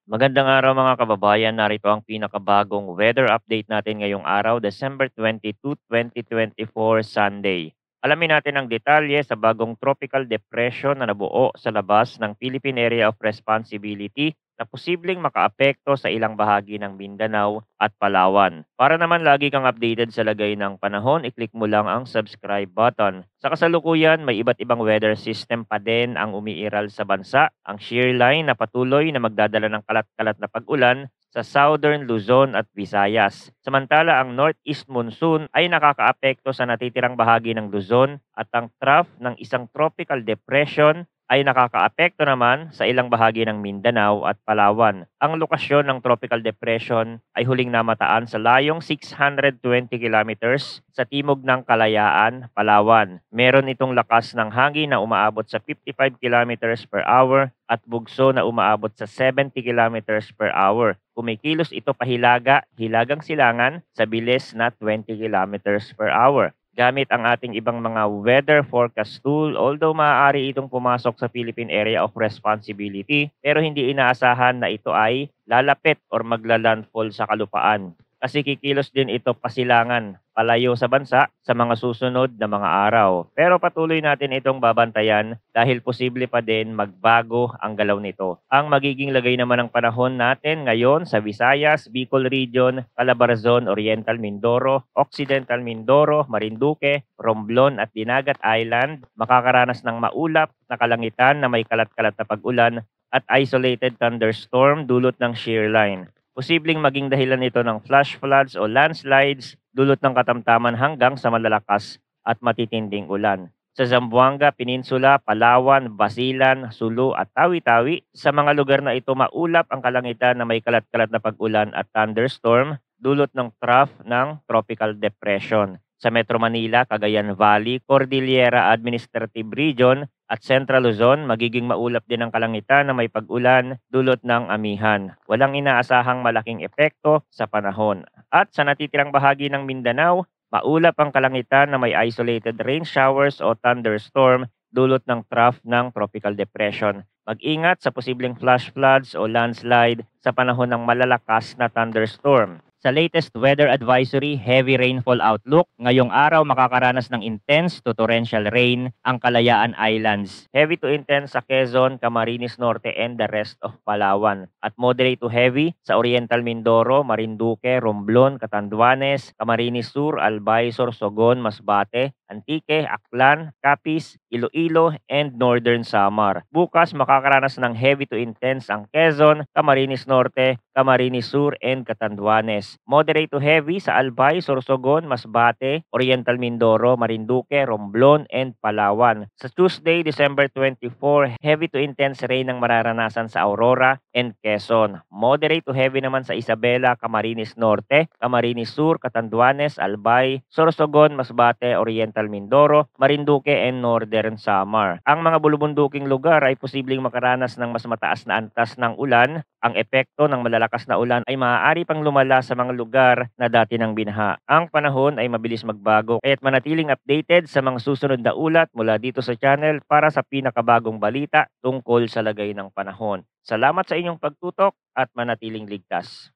Magandang araw mga kababayan, narito ang pinakabagong weather update natin ngayong araw, December 22, 2024, Sunday. Alamin natin ang detalye sa bagong tropical depression na nabuo sa labas ng Philippine Area of Responsibility na posibleng makaapekto sa ilang bahagi ng Mindanao at Palawan. Para naman lagi kang updated sa lagay ng panahon, i-click mo lang ang subscribe button. Sa kasalukuyan, may iba't ibang weather system pa din ang umiiral sa bansa. Ang shear line na patuloy na magdadala ng kalat-kalat na pag-ulan sa Southern Luzon at Visayas. Samantala, ang Northeast Monsoon ay nakakaapekto sa natitirang bahagi ng Luzon at ang trough ng isang tropical depression ay nakakaapekto naman sa ilang bahagi ng Mindanao at Palawan. Ang lokasyon ng tropical depression ay huling namataan sa layong 620 kilometers sa timog ng Kalayaan, Palawan. Meron itong lakas ng hangin na umaabot sa 55 kilometers per hour at bugso na umaabot sa 70 kilometers per hour. Kumikilos ito pahilaga, hilagang silangan sa bilis na 20 kilometers per hour. Gamit ang ating ibang mga weather forecast tool, although maaari itong pumasok sa Philippine Area of Responsibility, pero hindi inaasahan na ito ay lalapit or maglalandfall sa kalupaan. Kasi kikilos din ito pasilangan, palayo sa bansa sa mga susunod na mga araw. Pero patuloy natin itong babantayan dahil posible pa din magbago ang galaw nito. Ang magiging lagay naman ng panahon natin ngayon sa Visayas, Bicol Region, Calabarzon, Oriental Mindoro, Occidental Mindoro, Marinduque, Romblon at Dinagat Island, makakaranas ng maulap na kalangitan na may kalat-kalat na pag-ulan at isolated thunderstorm dulot ng shear line. Posibleng maging dahilan ito ng flash floods o landslides, dulot ng katamtaman hanggang sa malalakas at matitinding ulan. Sa Zamboanga Peninsula, Palawan, Basilan, Sulu at Tawi-Tawi, sa mga lugar na ito maulap ang kalangitan na may kalat-kalat na pag-ulan at thunderstorm, dulot ng trough ng tropical depression. Sa Metro Manila, Cagayan Valley, Cordillera Administrative Region at Central Luzon, magiging maulap din ang kalangitan na may pag-ulan dulot ng amihan. Walang inaasahang malaking epekto sa panahon. At sa natitirang bahagi ng Mindanao, maulap ang kalangitan na may isolated rain showers o thunderstorm dulot ng trough ng tropical depression. Mag-ingat sa posibleng flash floods o landslide sa panahon ng malalakas na thunderstorm. Sa latest weather advisory, heavy rainfall outlook, ngayong araw makakaranas ng intense to torrential rain ang Kalayaan Islands. Heavy to intense sa Quezon, Camarines Norte and the rest of Palawan. At moderate to heavy sa Oriental Mindoro, Marinduque, Romblon, Catanduanes, Camarines Sur, Albay, Sorsogon, Masbate, Antique, Aklan, Capiz, Iloilo, and Northern Samar. Bukas makakaranas ng heavy to intense ang Quezon, Camarines Norte, Camarines Sur, and Catanduanes. Moderate to heavy sa Albay, Sorsogon, Masbate, Oriental Mindoro, Marinduque, Romblon, and Palawan. Sa Tuesday, December 24, heavy to intense rain ang mararanasan sa Aurora and Quezon. Moderate to heavy naman sa Isabela, Camarines Norte, Camarines Sur, Catanduanes, Albay, Sorsogon, Masbate, Oriental Mindoro, Marinduque, and Northern Samar. Ang mga bulubunduking lugar ay posibleng makaranas ng mas mataas na antas ng ulan. Ang epekto ng malalakas na ulan ay maaari pang lumala sa mga lugar na dati ng binaha. Ang panahon ay mabilis magbago, kaya't manatiling updated sa mga susunod na ulat mula dito sa channel para sa pinakabagong balita tungkol sa lagay ng panahon. Salamat sa inyong pagtutok at manatiling ligtas.